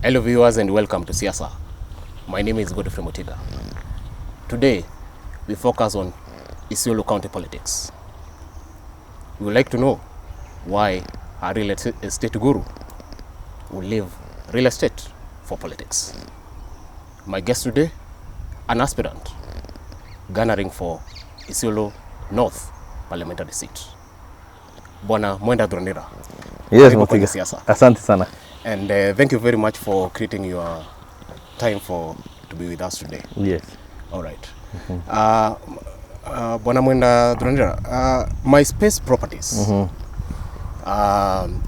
Hello viewers and welcome to Siasa. My name is Mwenda. Today we focus on Isiolo County politics. We would like to know why a real estate guru will leave real estate for politics. My guest today, an aspirant garnering for Isiolo North parliamentary seat. Bwana Mwenda Thuranira. Yes, Mwenda. Asante sana. And thank you very much for creating your time to be with us today. Yes. All right. Bwana Mwenda Thuranira, Myspace Properties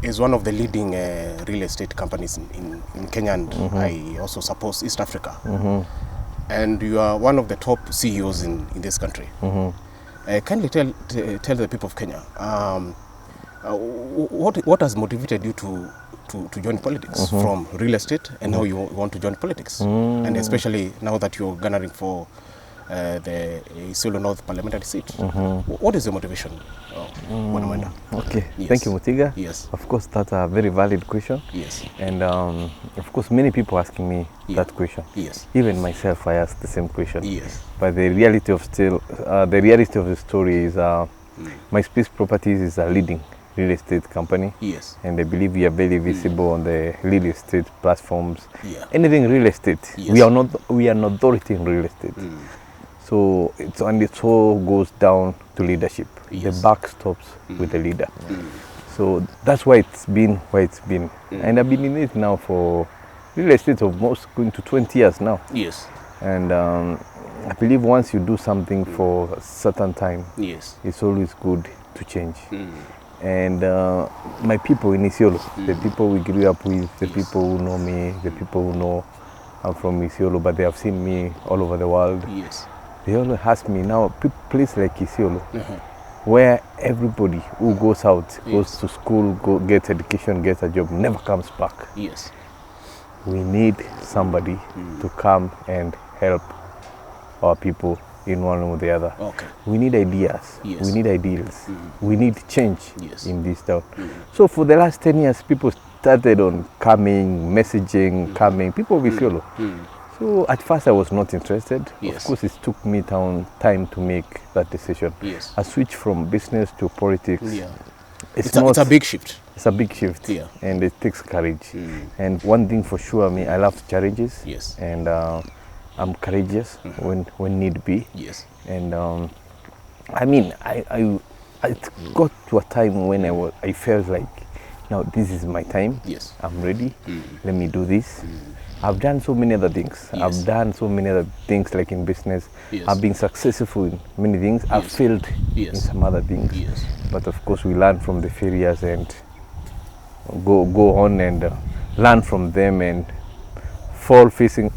is one of the leading real estate companies in Kenya and I also suppose East Africa. And you are one of the top CEOs in this country. Kindly tell the people of Kenya, what has motivated you to join politics from real estate and now you want to join politics? And especially now that you're garnering for the Isiolo North parliamentary seat. What is the motivation, Mwenda? Okay, yes. Thank you, Mutiga. Yes. Of course, that's a very valid question. Yes. And of course, many people asking me that question. Yes. Even myself, I ask the same question. Yes. But the reality of the story is Myspace Properties is a leading real estate company. Yes. And I believe we are very visible on the real estate platforms. Yeah. Anything real estate. Yes. We are an authority in real estate. So it all goes down to leadership. Yes. The buck stops with the leader. So that's why it's been. And I've been in it now for real estate almost going to 20 years now. Yes. And I believe once you do something for a certain time, yes, it's always good to change. And my people in Isiolo, the people we grew up with, the people who know me, the people who know I'm from Isiolo, but they have seen me all over the world. Yes. They always ask me now, place like Isiolo, where everybody who goes out, goes to school, gets education, gets a job, never comes back. Yes. We need somebody to come and help our people in one or the other. Okay. We need ideas. Yes. We need ideals. We need change in this town. So for the last 10 years, people started on coming, messaging, people of Isiolo. So at first I was not interested. Yes. Of course, it took me time to make that decision. Yes. I switched from business to politics. Yeah. It's a big shift. It's a big shift. Yeah. And it takes courage. And one thing for sure, I love challenges. Yes. And I'm courageous when need be. Yes. And I got to a time when I felt like, now this is my time. Yes. I'm ready. Let me do this. I've done so many other things. Yes. I've done so many other things like in business. Yes. I've been successful in many things. I've failed in some other things. Yes. But of course we learn from the failures and go on and learn from them and fall facing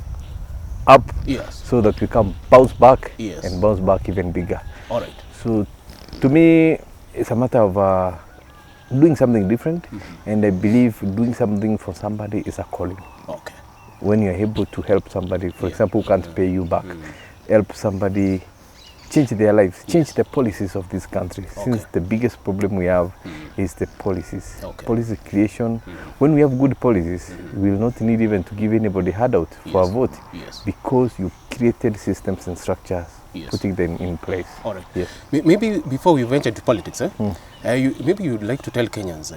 up so that we can bounce back and bounce back even bigger. All right. So to me, it's a matter of doing something different, and I believe doing something for somebody is a calling. Okay. When you're able to help somebody, for example, who can't pay you back, help somebody change their lives, change the policies of this country. Since the biggest problem we have is the policies. Policy creation. When we have good policies, we will not need even to give anybody handout for a vote because you created systems and structures, putting them in place. All right. Yes. Maybe before we venture into politics, maybe you'd like to tell Kenyans,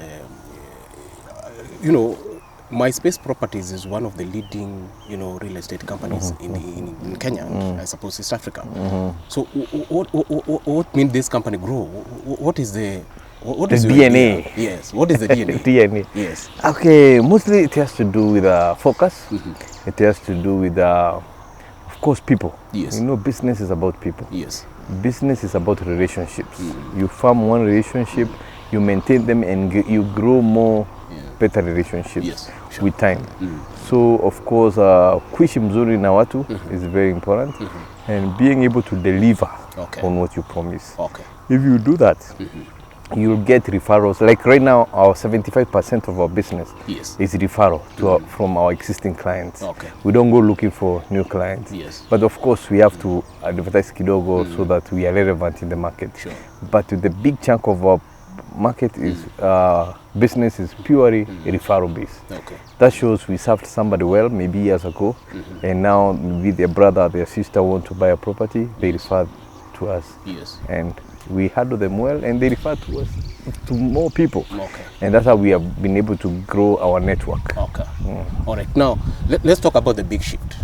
Myspace Properties is one of the leading, real estate companies in Kenya and I suppose East Africa. So what made this company grow? What is the DNA? Idea? Yes. What is the DNA? DNA. Yes. Okay. Mostly it has to do with focus. It has to do with, of course, people. Yes. Business is about people. Yes. Business is about relationships. You form one relationship, you maintain them, and you grow more better relationships with time. So of course kuishi mzuri na watu is very important, and being able to deliver on what you promise. If you do that, you'll get referrals. Like right now, our 75% of our business is referral from our existing clients. We don't go looking for new clients. But of course, we have to advertise kidogo so that we are relevant in the market. But the big chunk of our market is business is purely referral based. Okay. That shows we served somebody well maybe years ago, and now maybe their brother, their sister want to buy a property, they refer to us. Yes. And we handle them well, and they refer to us to more people. Okay. And that's how we have been able to grow our network. Okay. All right. Now, let's talk about the big shift.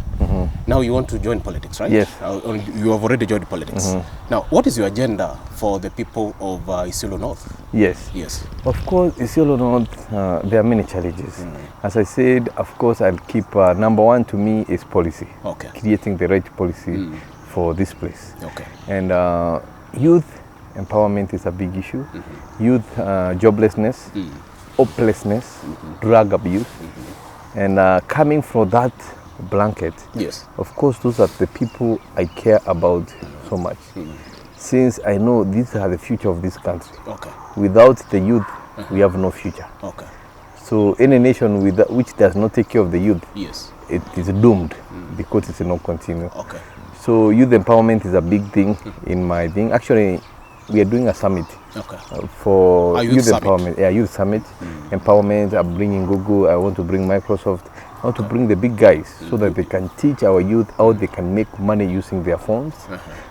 Now you want to join politics, right? Yes. Or you have already joined politics. Now, what is your agenda for the people of Isiolo North? Yes. Yes. Of course, Isiolo North, there are many challenges. As I said, of course, I'll keep, number one to me is policy. Okay. Creating the right policy for this place. Okay. And youth empowerment is a big issue. Youth joblessness, hopelessness, drug abuse. And coming from that blanket, Yes. of course, those are the people I care about so much. Since I know these are the future of this country. Okay. Without the youth, we have no future. Okay. So any nation which does not take care of the youth, Yes. it is doomed because it will not continue. Okay. So youth empowerment is a big thing in my thing. Actually, we are doing a summit Okay. for A youth summit. empowerment. Yeah, youth summit. Empowerment. I'm bringing Google. I want to bring Microsoft. I want to bring the big guys so that they can teach our youth how they can make money using their phones,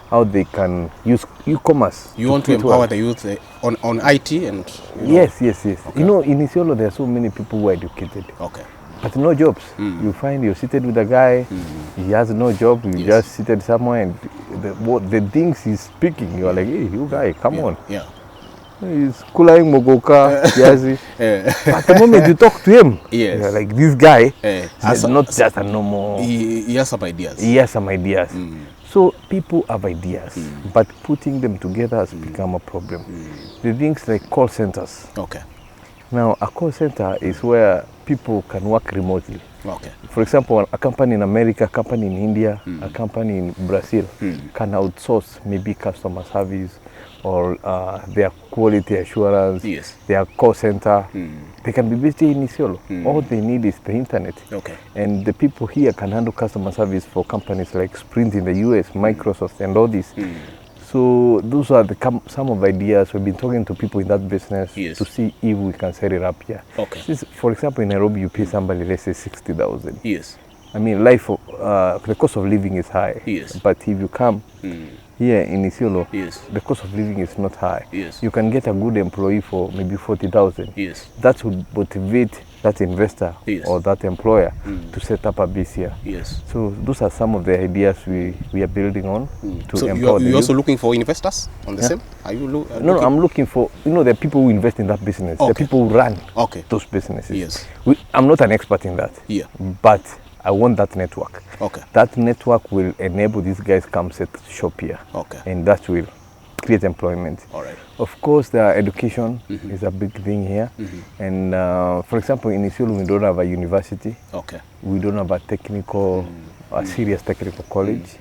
how they can use e-commerce. You want to empower the youth on IT and... Yes. You know, in Isiolo, there are so many people who are educated. Okay. But no jobs. You find you're seated with a guy, he has no job, you just seated somewhere, and the things he's speaking, you're like, hey, you guy, come on. Yeah. He's kulaing mogoka, yazi. But the moment you talk to him, you're like, this guy is not just a normal... He has some ideas. He has some ideas. So people have ideas, but putting them together has become a problem. The things like call centers. Okay. Now, a call center is where people can work remotely. Okay. For example, a company in America, a company in India, a company in Brazil can outsource maybe customer service or their quality assurance, their call center. They can be based in Isiolo. All they need is the internet. Okay. And the people here can handle customer service for companies like Sprint in the US, Microsoft, and all this. So those are some of the ideas. We've been talking to people in that business to see if we can set it up here. Okay. Since, for example, in Nairobi, you pay somebody, let's say, 60,000. Yes. I mean, the cost of living is high. Yes. But if you come here in Isiolo, the cost of living is not high. Yes. You can get a good employee for maybe 40,000. Yes. That would motivate that investor or that employer to set up a base here. Yes. So those are some of the ideas we are building on to so empower you're also looking for investors on the same? Are you No, I'm looking for, the people who invest in that business, the people who run those businesses. Yes. I'm not an expert in that, but I want that network. Okay. That network will enable these guys come set shop here. Okay. And that will create employment. All right. Of course, the education is a big thing here. And for example, in Isiolo, we don't have a university. Okay. We don't have a technical, a serious technical college.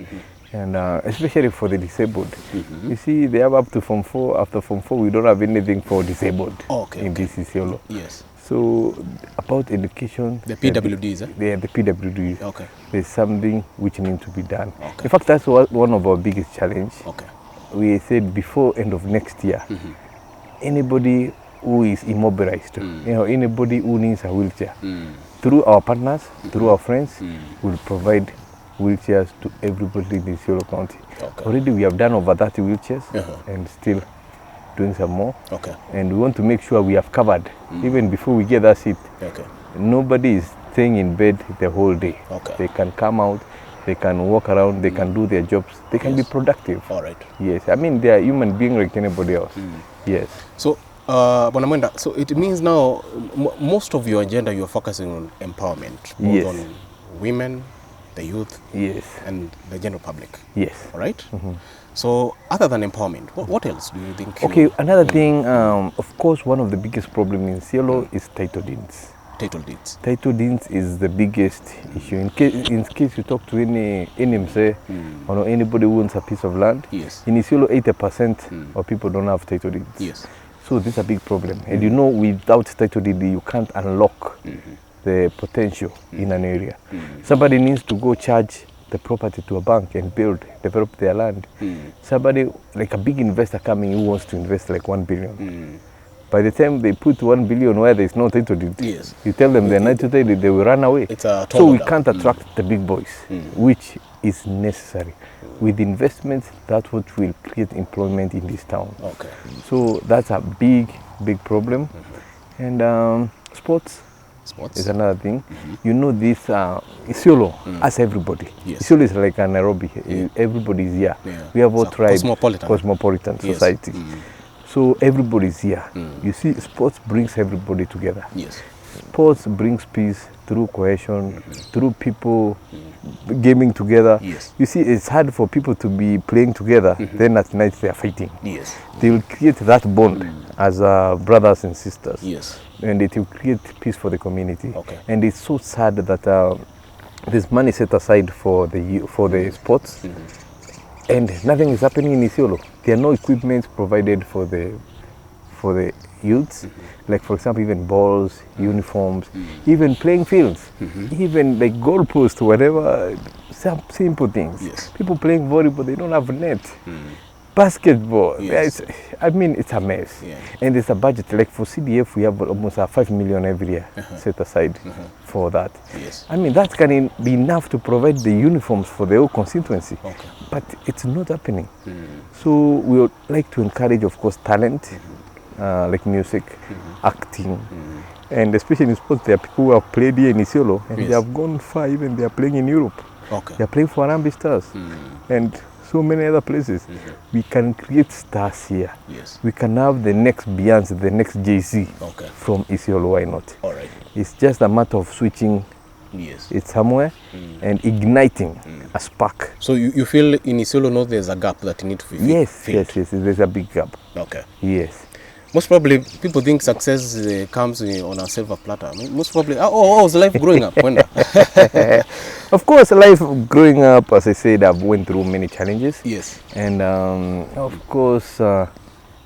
And especially for the disabled. You see, they have up to Form 4. After Form 4, we don't have anything for disabled in this Isiolo. Yes. So about education, the PWDs, the PWDs. Okay. There's something which needs to be done. Okay. In fact, that's one of our biggest challenge. Okay. We said before end of next year, anybody who is immobilized, anybody who needs a wheelchair, through our partners, through our friends, will provide wheelchairs to everybody in Isiolo County. Okay. Already we have done over 30 wheelchairs and still doing some more. Okay. And we want to make sure we have covered, even before we get that seat. Okay. Nobody is staying in bed the whole day. Okay. They can come out, they can walk around, they can do their jobs, they can be productive. All right. Yes, I mean, they are human beings like anybody else. Yes. So, Mwenda, so it means now most of your agenda you're focusing on empowerment, both on women, the youth, and the general public. Yes. All right? So, other than empowerment, what else do you think? Okay, another thing, of course, one of the biggest problems in Isiolo is title deeds. Title deeds. Title deeds is the biggest issue. In case you talk to any MSA or anybody who owns a piece of land, in Isiolo 80% of people don't have title deeds. Yes. So this is a big problem. And without title deed, you can't unlock the potential in an area. Somebody needs to go charge the property to a bank and develop their land. Somebody, like a big investor coming who wants to invest like 1 billion. By the time they put 1 billion where there's no title deed, Yes. you tell them they're not title deed, they will run away. It's a So we can't attract the big boys, which is necessary. With investments, that's what will create employment in this town. Okay. So that's a big problem. And sports is another thing. You know this Isiolo as everybody. Yes. Isiolo is like a Nairobi. Everybody is here. Yeah. We have all tribes. Cosmopolitan Society. So everybody is here. You see, sports brings everybody together. Yes. Sports brings peace through cohesion, through people gaming together. Yes. You see, it's hard for people to be playing together, then at night they are fighting. Yes. They will create that bond as brothers and sisters. Yes. And it will create peace for the community. Okay. And it's so sad that there's money set aside for the sports, and nothing is happening in Isiolo. There are no equipment provided for the youths, like for example, even balls, uniforms, even playing fields, even like goalposts, whatever, some simple things. Yes. People playing volleyball, they don't have net. Basketball, Yes. it's a mess. Yeah. And there's a budget, like for CDF, we have almost 5 million every year set aside for that. Yes. I mean, that can be enough to provide the uniforms for the whole constituency. Okay. But it's not happening. So we would like to encourage, of course, talent, like music, acting, and especially in sports, there are people who have played here in Isiolo, and they have gone far, even they are playing in Europe. Okay. They are playing for Arambi Stars, and so many other places. We can create stars here. Yes. We can have the next Beyonce, the next Jay-Z from Isiolo, why not? All right. It's just a matter of switching it somewhere and igniting a spark. So you feel in Isiolo North there's a gap that needs to be filled? Yes, there's a big gap. Okay. Yes. Most probably, people think success comes on a silver platter. I mean, most probably, how was life growing up? Mwenda? Of course, life growing up, as I said, I've went through many challenges. Yes. And of course,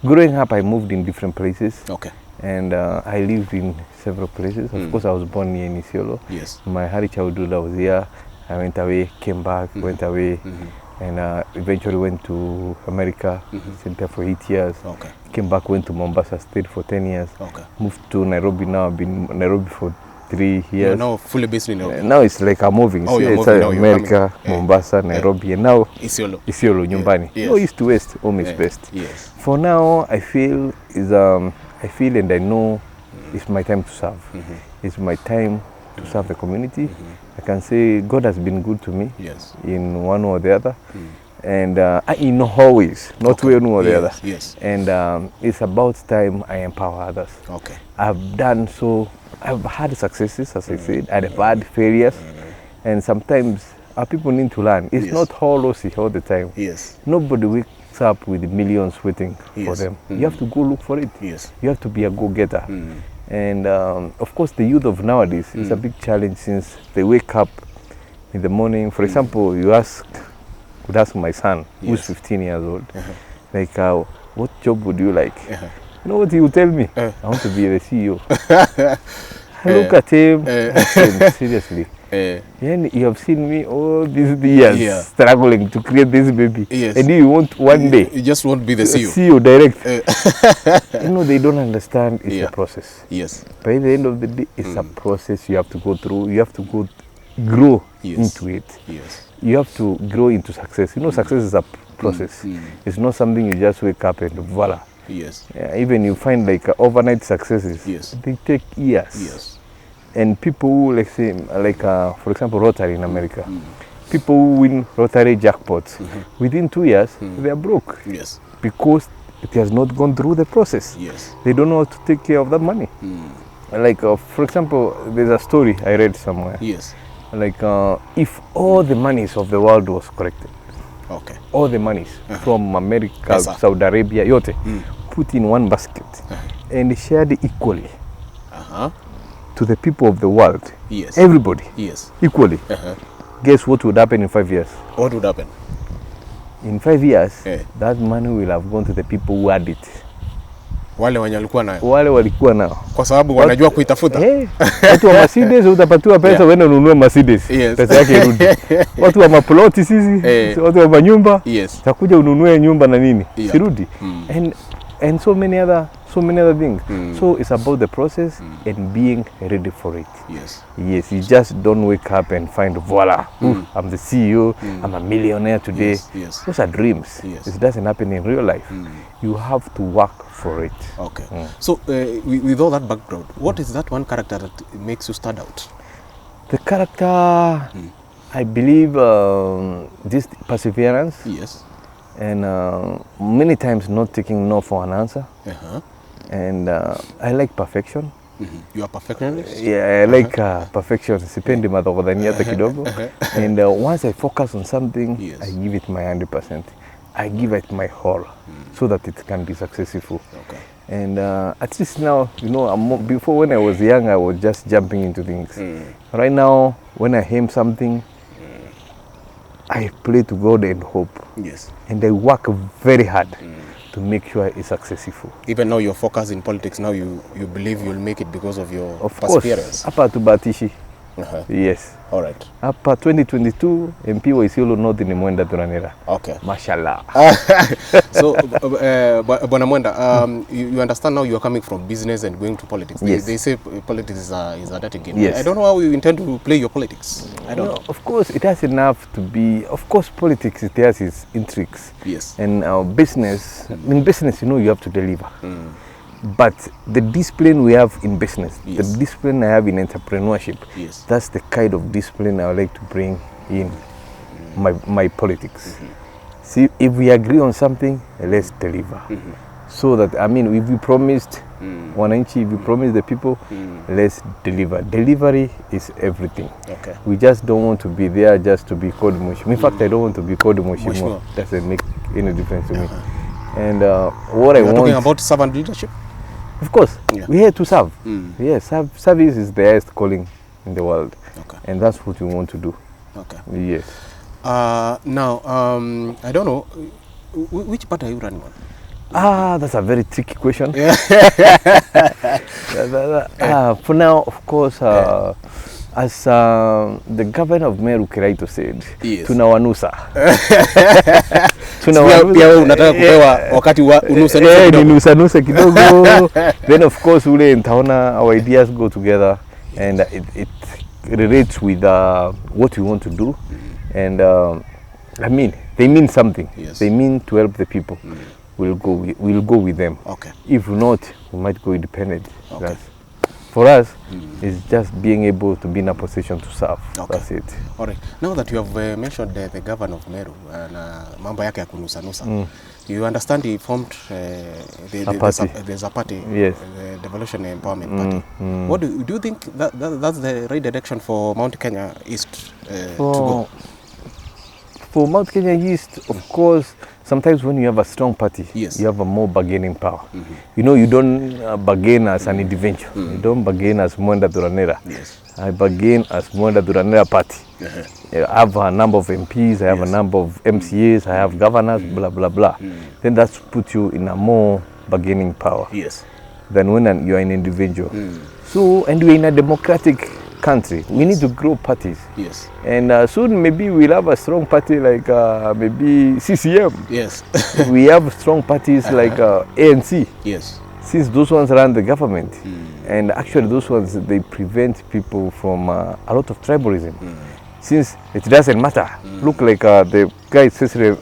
growing up, I moved in different places. Okay. And I lived in several places. Of course, I was born here in Isiolo. Yes. My early childhood, I was here. I went away, came back, went away. And eventually went to America, stayed there for 8 years. Okay. Came back, went to Mombasa, stayed for 10 years. Okay. Moved to Nairobi now. I've been in Nairobi for 3 years. You're now fully based in Nairobi? Now it's like I'm moving. Oh, it's moving now, America, Mombasa, Nairobi, and now Isiolo, Nyumbani. Yes. No, east to west, home is best. Yes. For now, I feel and I know it's my time to serve. It's my time to serve the community. I can say God has been good to me in one or the other. And in always, not one or the other. Yes. And it's about time I empower others. Okay. I've done so. I've had successes, as I said, and I've had failures. And sometimes our people need to learn. It's not all rosy all the time. Yes. Nobody wakes up with millions waiting for them. You have to go look for it. Yes. You have to be a go-getter. And of course, the youth of nowadays is a big challenge since they wake up in the morning. For example, you would ask my son, who's 15 years old, like, what job would you like? You know what he would tell me? I want to be the CEO. I look at him, seriously. And you have seen me all these years struggling to create this baby. Yes. And you want one day. You just want to be the CEO. CEO direct. You know, they don't understand it's a process. Yes. By the end of the day, it's a process you have to go through. You have to grow into it. Yes. You have to grow into success. You know, success is a process. It's not something you just wake up and voila. Yes. Even you find like overnight successes, they take years. Yes. And people who, let's say, for example, Rotary in America, people who win Rotary jackpots, within 2 years, they are broke. Yes. Because it has not gone through the process. Yes. They don't know how to take care of that money. Like, for example, there's a story I read somewhere. Yes. Like, if all the monies of the world was collected, all the monies from America, Saudi Arabia, yote, put in one basket and shared equally to the people of the world, everybody, equally, guess what would happen in 5 years? What would happen? In 5 years, that money will have gone to the people who had it. Wale walikuwa nayo. Wale walikuwa nao. Kwa sababu wanajua kuitafuta. Watu wa Mercedes utapatiwa pesa uende ununue Mercedes. Pesa yake irudi. Watu wa maploti sisi, watu wa manyumba, utakuja ununue nyumba na nini? Sirudi. And so many other so many other things. So it's about the process and being ready for it. Yes. Yes, you just don't wake up and find, voila, I'm the CEO, I'm a millionaire today. Yes, yes. Those are dreams. Yes. It doesn't happen in real life. You have to work for it. Okay. So with all that background, what is that one character that makes you stand out? The character, I believe, this perseverance. Yes. And many times not taking no for an answer. And I like perfection. You are perfectionist? Yeah, I like perfection. Sipendi madhogodhania hata kidogo. And once I focus on something, Yes. I give it my 100%. I give it my whole so that it can be successful. Okay. And at least now, you know, before when I was young, I was just jumping into things. Right now, when I aim something, I pray to God and hope. Yes. And I work very hard to make sure it's successful. Even now you're focused in politics, now you believe you'll make it because of your Of perseverance. course, hapa tubatishi. Yes. All right. Hapa 2022 MP wa Isiolo North ni Mwenda Thuranira. Okay. Mashallah. So, Bwana Mwenda, you understand now you are coming from business and going to politics. Yes. They say politics is a dirty game. Yes. I don't know how you intend to play your politics. I don't know. Of course, it has enough to be. Of course, politics, it has its intrigues. Yes. And our business, in business, you know, you have to deliver. But the discipline we have in business, Yes. the discipline I have in entrepreneurship, Yes. that's the kind of discipline I would like to bring in my politics. See, if we agree on something, let's deliver. So that, I mean, if we promised wananchi, if we promised the people, let's deliver. Delivery is everything. Okay. We just don't want to be there just to be called Mushimo. In fact, I don't want to be called Mushimo. Mushimo. Doesn't make any difference to me. And what I want... Talking about servant leadership? Of course, Yeah. we're here to serve. Yes, service is the highest calling in the world. Okay. And that's what we want to do. Okay. Yes. Now, I don't know, which party are you running on? That's a very tricky question. For now, of course, as the governor of Meru Kiraito said, Yes. tunawanusa. Pia wewe unataka kupewa wakati wa unusa kidogo. Nusa kidogo. Then of course ule nitaona our ideas go together and it relates with what we want to do. And I mean, they mean something. Yes. They mean to help the people. We'll go with them. Okay. If not, we might go independent. Okay. For us, it's just being able to be in a position to serve. Okay. That's it. All right. Now that you have mentioned the governor of Meru and mambo yake ya kunusa-nusa, you understand he formed there's a party, Yes. the Developmental Empowerment Party. What do you think that's the right direction for Mount Kenya East to go? For Mount Kenya East, of course, sometimes when you have a strong party, Yes. you have a more bargaining power. You know, you don't bargain as an individual. You don't bargain as Mwenda Thuranira. Yes. I bargain as Mwenda Thuranira party. I have a number of MPs, I have a number of MCAs, I have governors, blah, blah, blah. Then that's put you in a more bargaining power Yes. than when you're an individual. So, and we're in a democratic country. We need to grow parties. Yes. And soon maybe we'll have a strong party like maybe CCM. Yes. We have strong parties like ANC, Yes. since those ones run the government. And actually those ones, they prevent people from a lot of tribalism. Since it doesn't matter. Look like the guy Cecily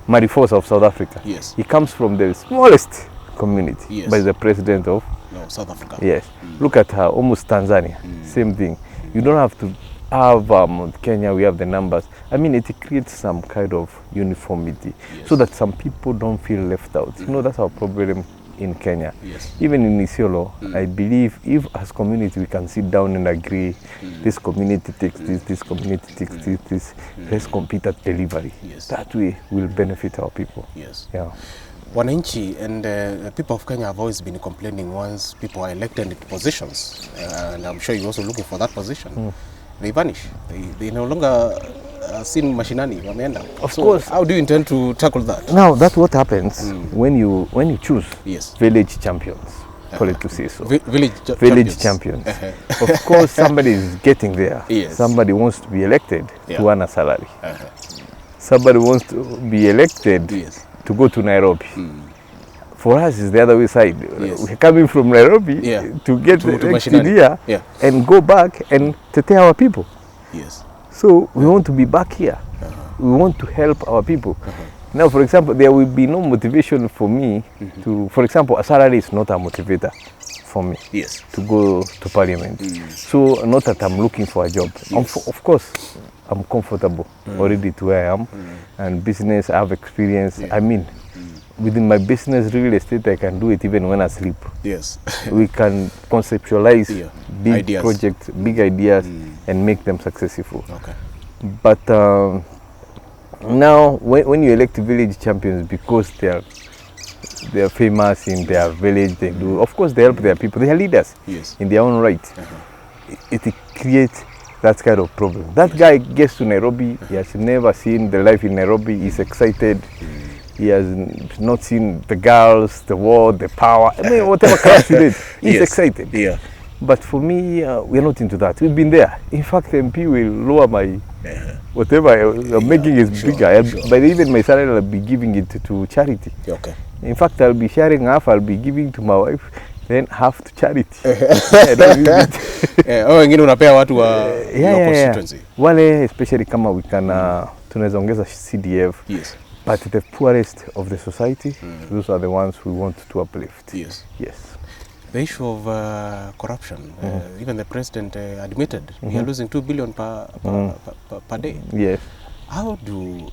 Marifosa of South Africa. Yes. He comes from the smallest community, Yes. but the president of South Africa. Yes. Look at almost Tanzania. Same thing. You don't have to have Kenya, we have the numbers. I mean, it creates some kind of uniformity so that some people don't feel left out. You know, that's our problem in Kenya. Yes. Even in Isiolo, I believe if as community we can sit down and agree, this community takes this community takes this, let's compete at delivery. Yes. That way will benefit our people. Yes. Yeah. Wananchi and people of Kenya have always been complaining once people are elected into positions, and I'm sure you're also looking for that position. They vanish. They no longer seen mashinani, wameenda. Of course. How do you intend to tackle that? Now that's what happens when you choose Yes. village champions. Call it to say so. Village champions. Of course, somebody is getting there. Yes. Somebody wants to be elected to earn a salary. Somebody wants to be elected Yes. to go to Nairobi For us, it's the other way side. Yes. We're coming from Nairobi to get to next here and go back and to take our people. Yes. So we want to be back here. We want to help our people. Now, for example, there will be no motivation for me to, for example, a salary is not a motivator for me to go to parliament. So not that I'm looking for a job. Of course, I'm comfortable already to where I am. And business, I have experience. I mean, within my business, real estate, I can do it even when I sleep. Yes. We can conceptualize big ideas. projects, big ideas, and make them successful. Okay. But now, when you elect village champions, because they're famous in their village, they do. Of course, they help their people. They are leaders in their own right. It creates that kind of problem. That guy gets to Nairobi. He has never seen the life in Nairobi. He's excited. He has not seen the girls, the war, the power. I mean, whatever comes with it, he's excited. Yeah. But for me, we're not into that. We've been there. In fact, MP will lower my whatever I'm making is bigger. But even my salary, I'll be giving it to charity. Okay. In fact, I'll be sharing half. I'll be giving to my wife, then half to charity. Wengine unapea watu wa constituency. Wale especially kama we can tunaweza ongeza CDF. Yes. But the poorest of the society, those are the ones we want to uplift. Yes. Yes. The issue of corruption, even the president admitted we are losing 2 billion per day. Yes. How do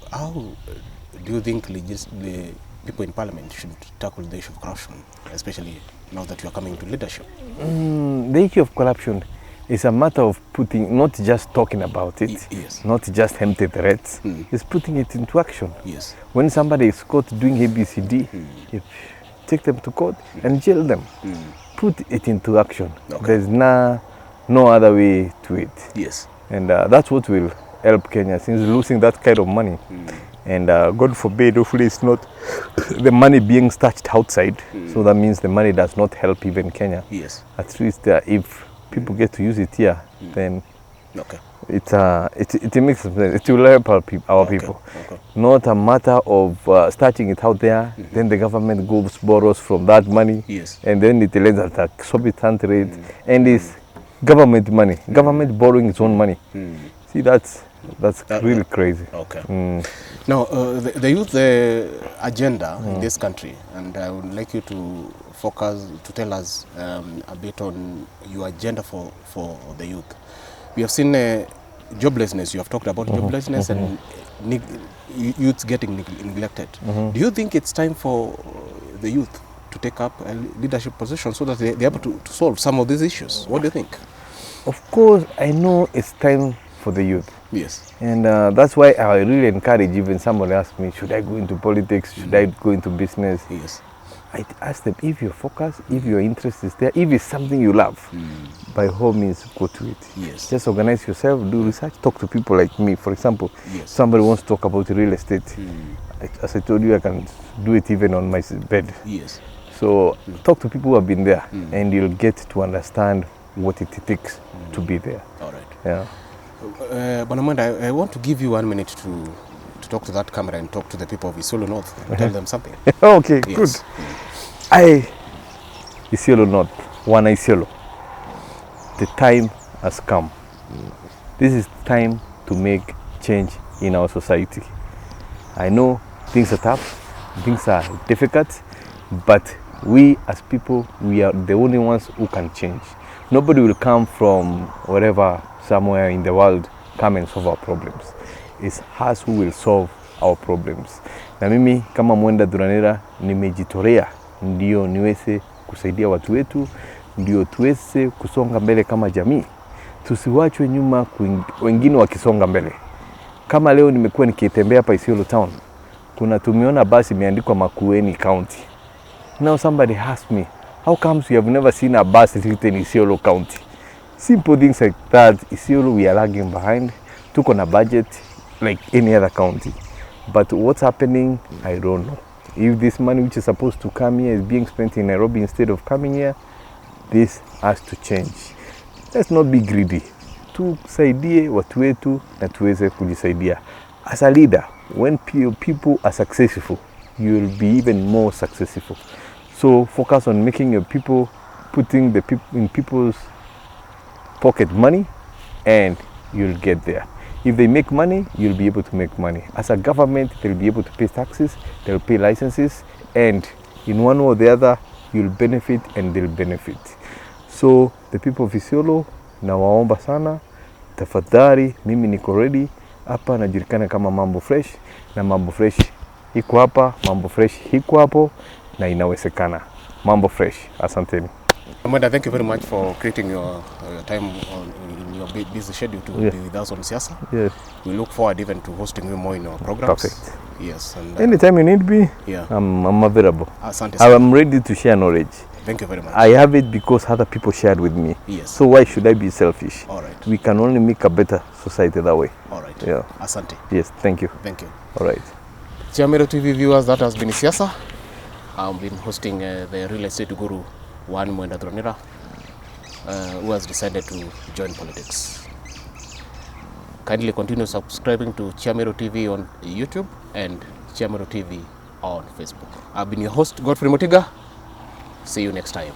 you think the people in parliament should tackle the issue of corruption, especially now that you are coming to leadership? The issue of corruption is a matter of putting, not just talking about it, not just empty threats, it's putting it into action. Yes. When somebody is caught doing ABCD, take them to court and jail them. Put it into action. Okay. There's no other way to it. Yes. And that's what will help Kenya, since losing that kind of money. And God forbid, hopefully it's not the money being stashed outside. So that means the money does not help even Kenya. Yes. At least if people get to use it here, then it makes sense. It will help our people. Okay. Not a matter of starting it out there, then the government goes borrows from that money, and then it lends at a exorbitant rate, and it's government money, government borrowing its own money. See, that's really crazy. Okay. Now, the youth agenda in this country, and I would like you to focus, to tell us a bit on your agenda for the youth. We have seen joblessness. You have talked about joblessness and youths getting neglected. Do you think it's time for the youth to take up a leadership position so that they're able to solve some of these issues? What do you think? Of course, I know it's time for the youth. Yes. And that's why I really encourage, even somebody asks me, should I go into politics? Should I go into business? Yes. I ask them, if your focus, if your interest is there, if it's something you love, by all means, go to it. Yes. Just organize yourself, do research, talk to people like me. For example, somebody wants to talk about real estate. As I told you, I can do it even on my bed. Yes. So talk to people who have been there, and you'll get to understand what it takes to be there. All right. Yeah. Mwenda, I want to give you 1 minute to talk to that camera and talk to the people of Isiolo North and tell them something. Okay, good. Isiolo North, one Isiolo. The time has come. This is time to make change in our society. I know things are tough, things are difficult, but we as people, we are the only ones who can change. Nobody will come from wherever, somewhere in the world, come and solve our problems. It's us who will solve our problems. Na mimi kama Mwenda Thuranira nimejitolea ndio niweze kusaidia watu wetu, ndio tuweze kusonga mbele kama jamii. Tusiwachwe nyuma wengine wakisonga mbele. Kama leo nimekuwa nikitembea hapa Isiolo town, tumeona basi imeandikwa Makueni County. Now somebody asked me, how comes you have never seen a bus written Isiolo County? Simple things like that. Isiolo, we are lagging behind. Took on a budget like any other county. But what's happening, I don't know. If this money which is supposed to come here is being spent in Nairobi instead of coming here, this has to change. Let's not be greedy. Tusaidie watu wetu na tuweze kujisaidia. As a leader, when people are successful, you will be even more successful. So focus on making your people, putting the people in people's pocket money, and you'll get there. If they make money, you'll be able to make money. As a government, they'll be able to pay taxes, they'll pay licenses, and in one way or the other, you'll benefit and they'll benefit. So the people of Isiolo, nawaomba sana, tafadhali, mimi niko ready. Hapa najulikana kama Mambo Fresh, na Mambo Fresh iko hapa, Mambo Fresh iko hapo, na inawezekana. Mambo Fresh, asanteni. Mwenda, thank you very much for creating your time in your busy schedule to be with us on Siasa. Yes. We look forward even to hosting you more in our programs. Perfect. Yes. And, anytime you need me, yeah. I'm available. Asante. I'm ready to share knowledge. Thank you very much. I have it because other people shared with me. Yes. So why should I be selfish? All right. We can only make a better society that way. All right. Yeah. Asante. Yes, thank you. Thank you. All right. Siasa TV viewers, that has been Siasa. I've been hosting the real estate guru, Mwenda Thuranira, who has decided to join politics. Kindly continue subscribing to Siasa TV on YouTube and Siasa TV on Facebook. I've been your host, Godfrey Motiga. See you next time.